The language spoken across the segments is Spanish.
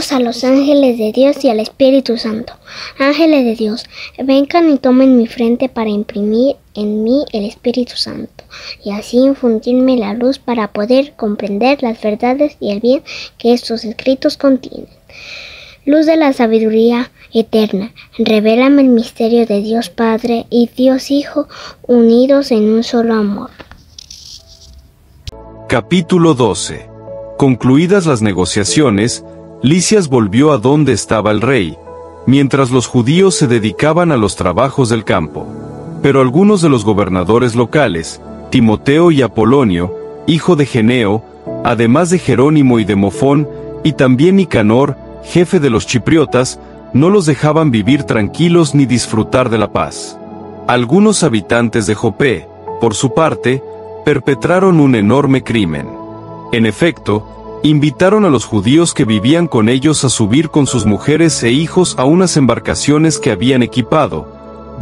Pedimos a los ángeles de Dios y al Espíritu Santo. Ángeles de Dios, vengan y tomen mi frente para imprimir en mí el Espíritu Santo, y así infundirme la luz para poder comprender las verdades y el bien que estos escritos contienen. Luz de la sabiduría eterna, revélame el misterio de Dios Padre y Dios Hijo, unidos en un solo amor. Capítulo 12. Concluidas las negociaciones, Lisias volvió a donde estaba el rey, mientras los judíos se dedicaban a los trabajos del campo. Pero algunos de los gobernadores locales, Timoteo y Apolonio, hijo de Geneo, además de Jerónimo y Demofón, y también Nicanor, jefe de los chipriotas, no los dejaban vivir tranquilos ni disfrutar de la paz. Algunos habitantes de Jope, por su parte, perpetraron un enorme crimen. En efecto, invitaron a los judíos que vivían con ellos a subir con sus mujeres e hijos a unas embarcaciones que habían equipado,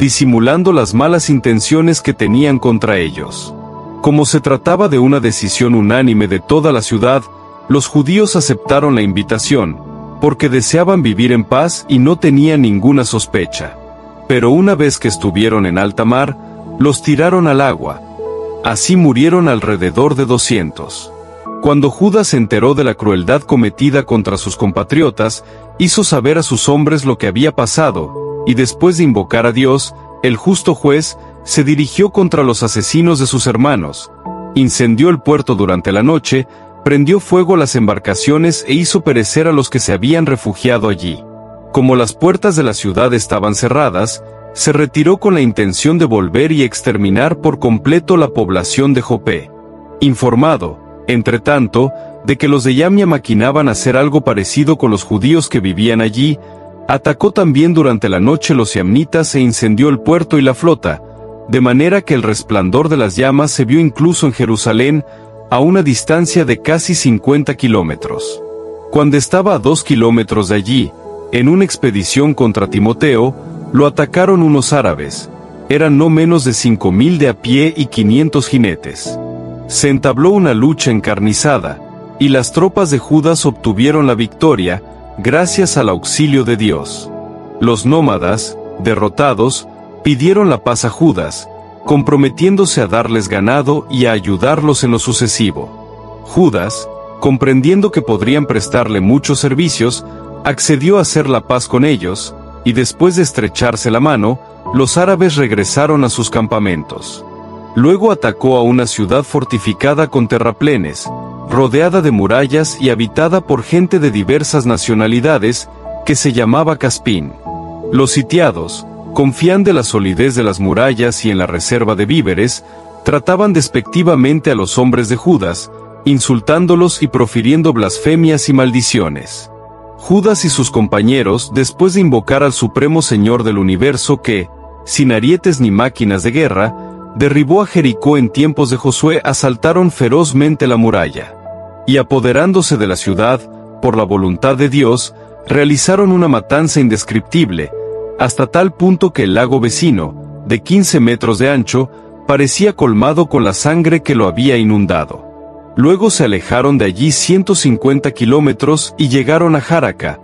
disimulando las malas intenciones que tenían contra ellos. Como se trataba de una decisión unánime de toda la ciudad, los judíos aceptaron la invitación, porque deseaban vivir en paz y no tenían ninguna sospecha. Pero una vez que estuvieron en alta mar, los tiraron al agua. Así murieron alrededor de 200. Cuando Judas se enteró de la crueldad cometida contra sus compatriotas, hizo saber a sus hombres lo que había pasado, y después de invocar a Dios, el justo juez, se dirigió contra los asesinos de sus hermanos, incendió el puerto durante la noche, prendió fuego a las embarcaciones e hizo perecer a los que se habían refugiado allí. Como las puertas de la ciudad estaban cerradas, se retiró con la intención de volver y exterminar por completo la población de Jope. Informado, entretanto, de que los de Yamnia maquinaban hacer algo parecido con los judíos que vivían allí, atacó también durante la noche los yamnitas e incendió el puerto y la flota, de manera que el resplandor de las llamas se vio incluso en Jerusalén, a una distancia de casi 50 kilómetros. Cuando estaba a 2 kilómetros de allí, en una expedición contra Timoteo, lo atacaron unos árabes. Eran no menos de 5.000 de a pie y 500 jinetes. Se entabló una lucha encarnizada, y las tropas de Judas obtuvieron la victoria, gracias al auxilio de Dios. Los nómadas, derrotados, pidieron la paz a Judas, comprometiéndose a darles ganado y a ayudarlos en lo sucesivo. Judas, comprendiendo que podrían prestarle muchos servicios, accedió a hacer la paz con ellos, y después de estrecharse la mano, los árabes regresaron a sus campamentos. Luego atacó a una ciudad fortificada con terraplenes, rodeada de murallas y habitada por gente de diversas nacionalidades, que se llamaba Caspín. Los sitiados, confiando en la solidez de las murallas y en la reserva de víveres, trataban despectivamente a los hombres de Judas, insultándolos y profiriendo blasfemias y maldiciones. Judas y sus compañeros, después de invocar al Supremo Señor del Universo que, sin arietes ni máquinas de guerra, derribó a Jericó en tiempos de Josué, asaltaron ferozmente la muralla. Y apoderándose de la ciudad, por la voluntad de Dios, realizaron una matanza indescriptible, hasta tal punto que el lago vecino, de 15 metros de ancho, parecía colmado con la sangre que lo había inundado. Luego se alejaron de allí 150 kilómetros y llegaron a Járaca,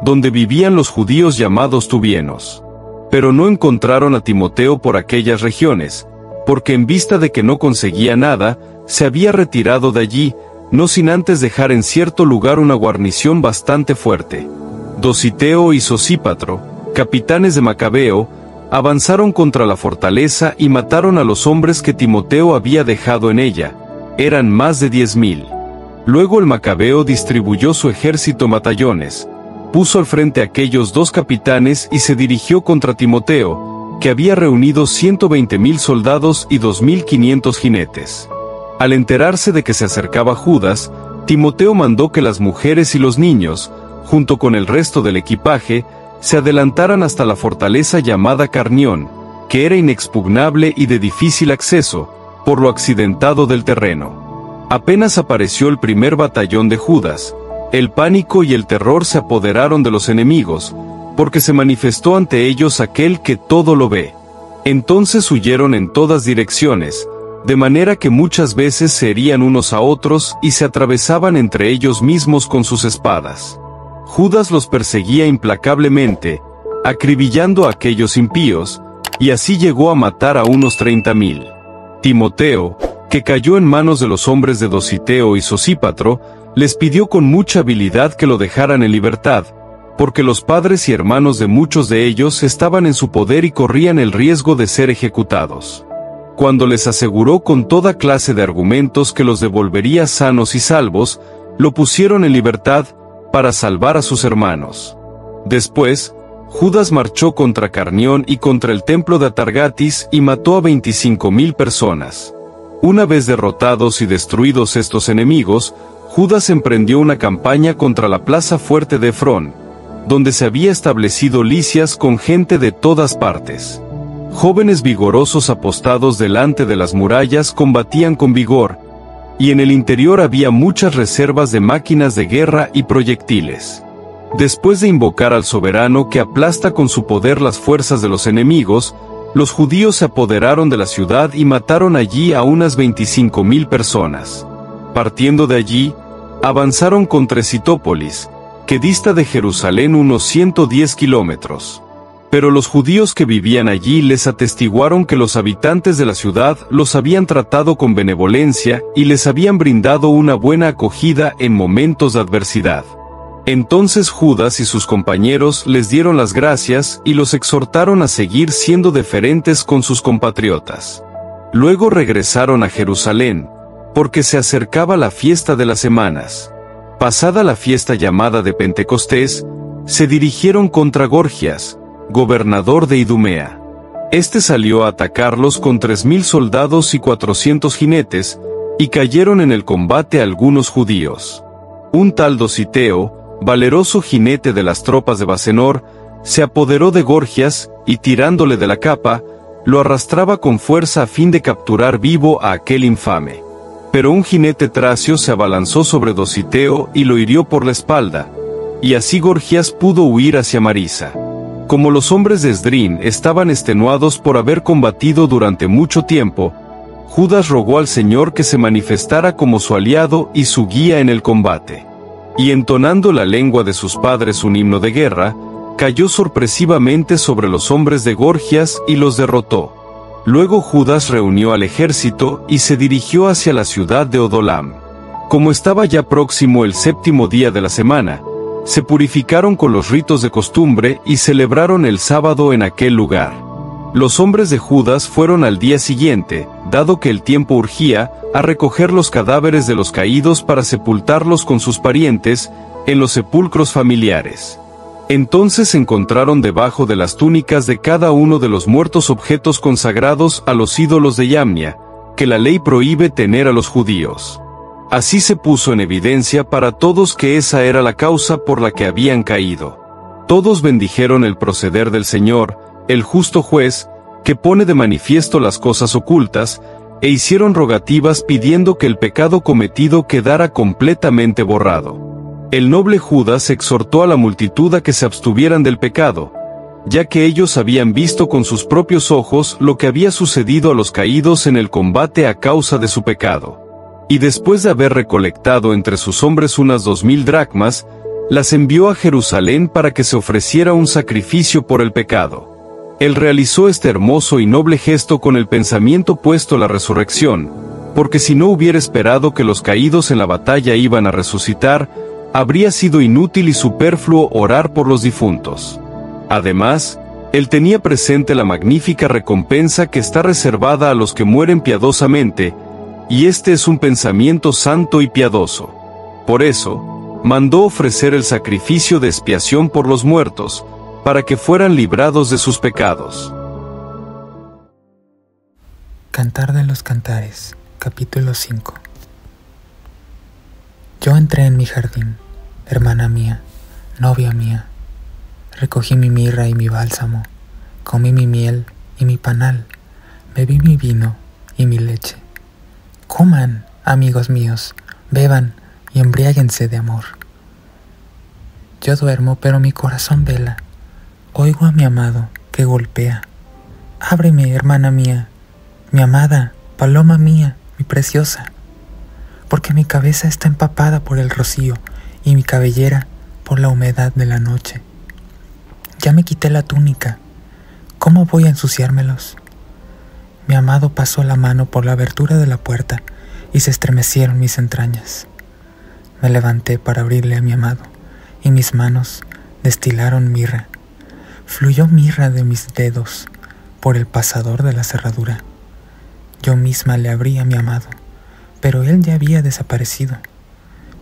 donde vivían los judíos llamados tubienos. Pero no encontraron a Timoteo por aquellas regiones, porque en vista de que no conseguía nada, se había retirado de allí, no sin antes dejar en cierto lugar una guarnición bastante fuerte. Dositeo y Sosípatro, capitanes de Macabeo, avanzaron contra la fortaleza y mataron a los hombres que Timoteo había dejado en ella. Eran más de 10.000. Luego el Macabeo distribuyó su ejército en batallones, puso al frente a aquellos 2 capitanes y se dirigió contra Timoteo, que había reunido 120.000 soldados y 2.500 jinetes. Al enterarse de que se acercaba Judas, Timoteo mandó que las mujeres y los niños, junto con el resto del equipaje, se adelantaran hasta la fortaleza llamada Carnión, que era inexpugnable y de difícil acceso, por lo accidentado del terreno. Apenas apareció el primer batallón de Judas, el pánico y el terror se apoderaron de los enemigos, porque se manifestó ante ellos aquel que todo lo ve. Entonces huyeron en todas direcciones, de manera que muchas veces se herían unos a otros y se atravesaban entre ellos mismos con sus espadas. Judas los perseguía implacablemente, acribillando a aquellos impíos, y así llegó a matar a unos 30,000. Timoteo, que cayó en manos de los hombres de Dositeo y Sosípatro, les pidió con mucha habilidad que lo dejaran en libertad, porque los padres y hermanos de muchos de ellos estaban en su poder y corrían el riesgo de ser ejecutados. Cuando les aseguró con toda clase de argumentos que los devolvería sanos y salvos, lo pusieron en libertad, para salvar a sus hermanos. Después, Judas marchó contra Carnión y contra el templo de Atargatis y mató a 25,000 personas. Una vez derrotados y destruidos estos enemigos, Judas emprendió una campaña contra la plaza fuerte de Efrón, donde se había establecido Lisias con gente de todas partes. Jóvenes vigorosos apostados delante de las murallas combatían con vigor, y en el interior había muchas reservas de máquinas de guerra y proyectiles. Después de invocar al soberano que aplasta con su poder las fuerzas de los enemigos, los judíos se apoderaron de la ciudad y mataron allí a unas 25,000 personas. Partiendo de allí, avanzaron contra Citópolis, que dista de Jerusalén unos 110 kilómetros. Pero los judíos que vivían allí les atestiguaron que los habitantes de la ciudad los habían tratado con benevolencia y les habían brindado una buena acogida en momentos de adversidad. Entonces Judas y sus compañeros les dieron las gracias y los exhortaron a seguir siendo deferentes con sus compatriotas. Luego regresaron a Jerusalén, porque se acercaba la fiesta de las semanas. Pasada la fiesta llamada de Pentecostés, se dirigieron contra Gorgias, gobernador de Idumea. Este salió a atacarlos con 3,000 soldados y 400 jinetes, y cayeron en el combate algunos judíos. Un tal Dositeo, valeroso jinete de las tropas de Basenor, se apoderó de Gorgias, y tirándole de la capa, lo arrastraba con fuerza a fin de capturar vivo a aquel infame. Pero un jinete tracio se abalanzó sobre Dositeo y lo hirió por la espalda, y así Gorgias pudo huir hacia Marisa. Como los hombres de Esdrín estaban extenuados por haber combatido durante mucho tiempo, Judas rogó al Señor que se manifestara como su aliado y su guía en el combate. Y entonando la lengua de sus padres un himno de guerra, cayó sorpresivamente sobre los hombres de Gorgias y los derrotó. Luego Judas reunió al ejército y se dirigió hacia la ciudad de Odolam. Como estaba ya próximo el 7º día de la semana, se purificaron con los ritos de costumbre y celebraron el sábado en aquel lugar. Los hombres de Judas fueron al día siguiente, dado que el tiempo urgía, a recoger los cadáveres de los caídos para sepultarlos con sus parientes, en los sepulcros familiares. Entonces encontraron debajo de las túnicas de cada uno de los muertos objetos consagrados a los ídolos de Yamnia, que la ley prohíbe tener a los judíos. Así se puso en evidencia para todos que esa era la causa por la que habían caído. Todos bendijeron el proceder del Señor, el justo juez, que pone de manifiesto las cosas ocultas, e hicieron rogativas pidiendo que el pecado cometido quedara completamente borrado. El noble Judas exhortó a la multitud a que se abstuvieran del pecado, ya que ellos habían visto con sus propios ojos lo que había sucedido a los caídos en el combate a causa de su pecado. Y después de haber recolectado entre sus hombres unas 2,000 dracmas, las envió a Jerusalén para que se ofreciera un sacrificio por el pecado. Él realizó este hermoso y noble gesto con el pensamiento puesto a la resurrección, porque si no hubiera esperado que los caídos en la batalla iban a resucitar, habría sido inútil y superfluo orar por los difuntos. Además, él tenía presente la magnífica recompensa que está reservada a los que mueren piadosamente, y este es un pensamiento santo y piadoso. Por eso, mandó ofrecer el sacrificio de expiación por los muertos, para que fueran librados de sus pecados. Cantar de los Cantares, capítulo 5. Yo entré en mi jardín, hermana mía, novia mía. Recogí mi mirra y mi bálsamo, comí mi miel y mi panal, bebí mi vino y mi leche. Coman, amigos míos, beban y embriáguense de amor. Yo duermo, pero mi corazón vela. Oigo a mi amado que golpea. Ábreme, hermana mía, mi amada, paloma mía, mi preciosa, porque mi cabeza está empapada por el rocío y mi cabellera por la humedad de la noche. Ya me quité la túnica, ¿cómo voy a ensuciármelos? Mi amado pasó la mano por la abertura de la puerta y se estremecieron mis entrañas. Me levanté para abrirle a mi amado y mis manos destilaron mirra. Fluyó mirra de mis dedos por el pasador de la cerradura. Yo misma le abrí a mi amado, pero él ya había desaparecido.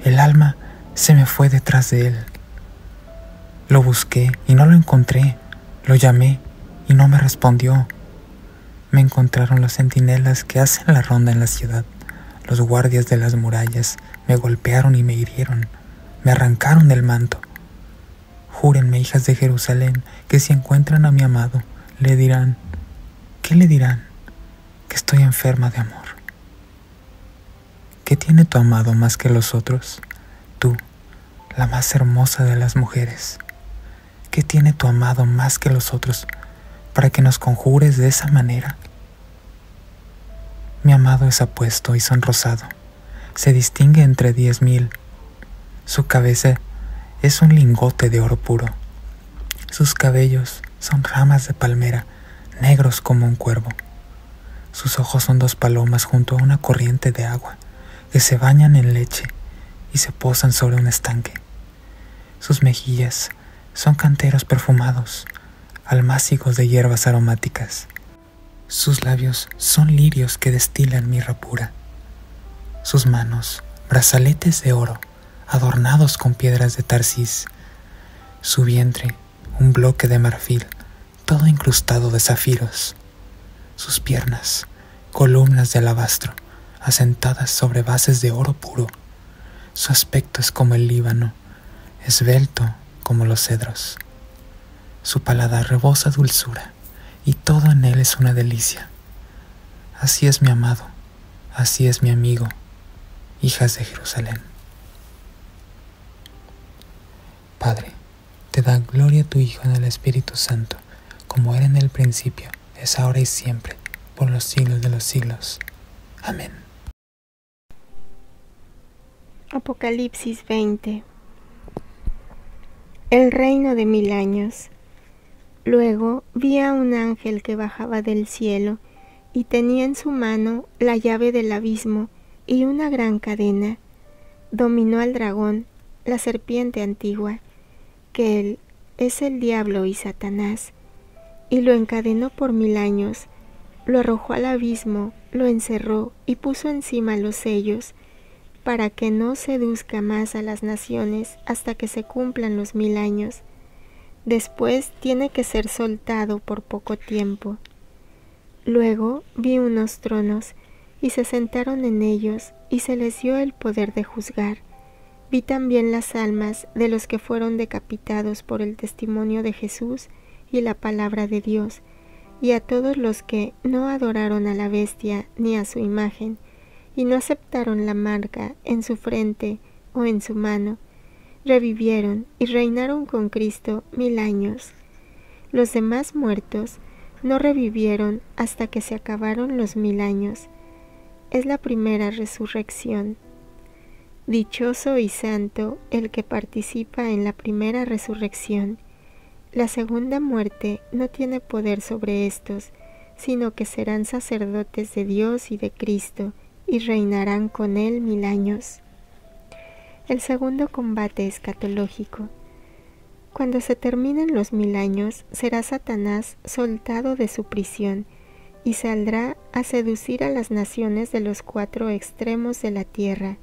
El alma se me fue detrás de él. Lo busqué y no lo encontré. Lo llamé y no me respondió. Me encontraron los centinelas que hacen la ronda en la ciudad. Los guardias de las murallas me golpearon y me hirieron. Me arrancaron del manto. Júrenme, hijas de Jerusalén, que si encuentran a mi amado, le dirán, ¿qué le dirán? Que estoy enferma de amor. ¿Qué tiene tu amado más que los otros? Tú, la más hermosa de las mujeres. ¿Qué tiene tu amado más que los otros para que nos conjures de esa manera? Mi amado es apuesto y sonrosado. Se distingue entre 10,000. Su cabeza es un lingote de oro puro. Sus cabellos son ramas de palmera, negros como un cuervo. Sus ojos son 2 palomas junto a una corriente de agua que se bañan en leche y se posan sobre un estanque. Sus mejillas son canteros perfumados, almácigos de hierbas aromáticas. Sus labios son lirios que destilan mirra pura. Sus manos, brazaletes de oro, adornados con piedras de Tarsis. Su vientre, un bloque de marfil, todo incrustado de zafiros. Sus piernas, columnas de alabastro, asentadas sobre bases de oro puro. Su aspecto es como el Líbano, esbelto como los cedros. Su paladar rebosa dulzura, y todo en él es una delicia. Así es mi amado, así es mi amigo, hijas de Jerusalén. Padre, te da gloria a tu Hijo en el Espíritu Santo, como era en el principio, es ahora y siempre, por los siglos de los siglos. Amén. Apocalipsis 20. El reino de 1000 años. Luego vi a un ángel que bajaba del cielo y tenía en su mano la llave del abismo y una gran cadena. Dominó al dragón, la serpiente antigua, que él es el diablo y Satanás, y lo encadenó por 1000 años, lo arrojó al abismo, lo encerró y puso encima los sellos, para que no seduzca más a las naciones hasta que se cumplan los 1000 años. Después tiene que ser soltado por poco tiempo. Luego vi unos tronos, y se sentaron en ellos, y se les dio el poder de juzgar. Vi también las almas de los que fueron decapitados por el testimonio de Jesús y la palabra de Dios, y a todos los que no adoraron a la bestia ni a su imagen, y no aceptaron la marca en su frente o en su mano. Revivieron y reinaron con Cristo 1000 años. Los demás muertos no revivieron hasta que se acabaron los 1000 años. Es la primera resurrección. Dichoso y santo el que participa en la primera resurrección. La segunda muerte no tiene poder sobre estos, sino que serán sacerdotes de Dios y de Cristo, y reinarán con él 1000 años. El segundo combate escatológico. Cuando se terminen los 1000 años, será Satanás soltado de su prisión y saldrá a seducir a las naciones de los 4 extremos de la tierra,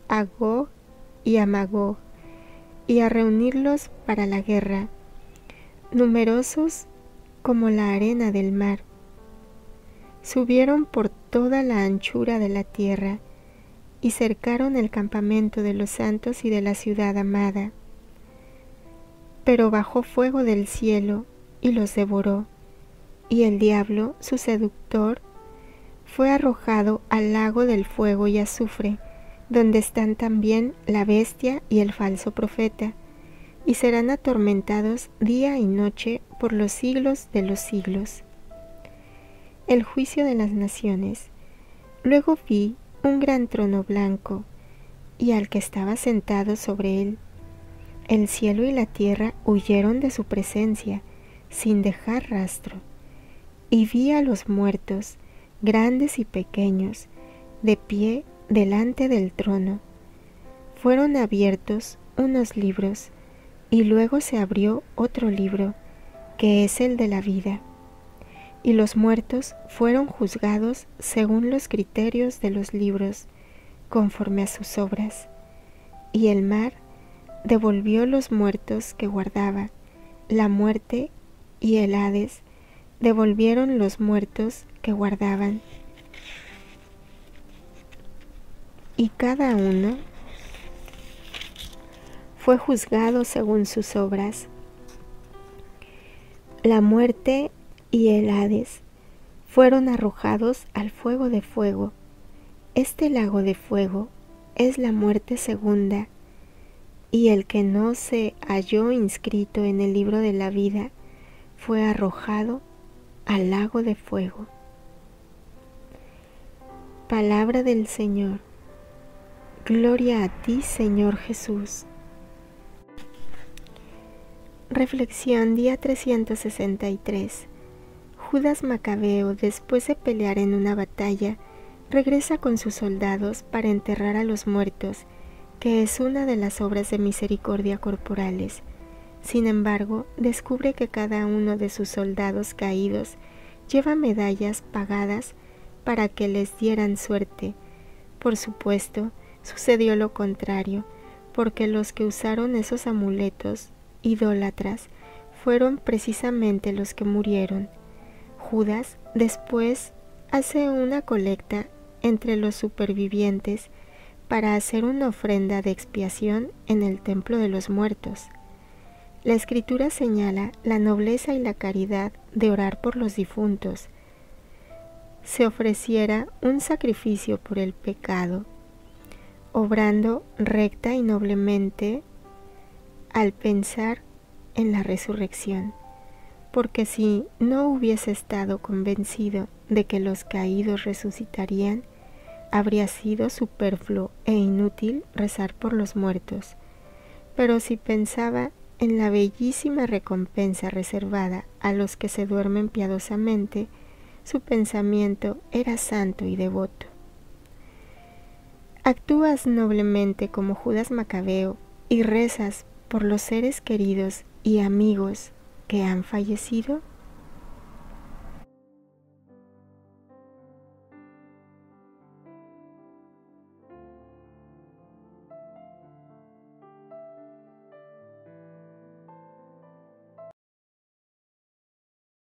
a Gog y a Magog, y a reunirlos para la guerra, numerosos como la arena del mar. Subieron por toda la anchura de la tierra, y cercaron el campamento de los santos y de la ciudad amada. Pero bajó fuego del cielo y los devoró, y el diablo, su seductor, fue arrojado al lago del fuego y azufre, donde están también la bestia y el falso profeta, y serán atormentados día y noche por los siglos de los siglos. El juicio de las naciones. Luego vi un gran trono blanco, y al que estaba sentado sobre él. El cielo y la tierra huyeron de su presencia, sin dejar rastro. Y vi a los muertos, grandes y pequeños, de pie delante del trono. Fueron abiertos unos libros, y luego se abrió otro libro, que es el de la vida. Y los muertos fueron juzgados según los criterios de los libros, conforme a sus obras. Y el mar devolvió los muertos que guardaba. La muerte y el Hades devolvieron los muertos que guardaban. Y cada uno fue juzgado según sus obras. La muerte y el Hades fueron arrojados al fuego de fuego. Este lago de fuego es la muerte segunda, y el que no se halló inscrito en el libro de la vida fue arrojado al lago de fuego. Palabra del Señor. Gloria a ti, Señor Jesús. Reflexión día 363. Judas Macabeo, después de pelear en una batalla, regresa con sus soldados para enterrar a los muertos, que es una de las obras de misericordia corporales. Sin embargo, descubre que cada uno de sus soldados caídos lleva medallas pagadas para que les dieran suerte. Por supuesto, sucedió lo contrario, porque los que usaron esos amuletos idólatras fueron precisamente los que murieron. Judas después hace una colecta entre los supervivientes para hacer una ofrenda de expiación en el templo de los muertos. La Escritura señala la nobleza y la caridad de orar por los difuntos. Se ofreciera un sacrificio por el pecado, obrando recta y noblemente al pensar en la resurrección, porque si no hubiese estado convencido de que los caídos resucitarían, habría sido superfluo e inútil rezar por los muertos. Pero si pensaba en la bellísima recompensa reservada a los que se duermen piadosamente, su pensamiento era santo y devoto. ¿Actúas noblemente como Judas Macabeo y rezas por los seres queridos y amigos que han fallecido?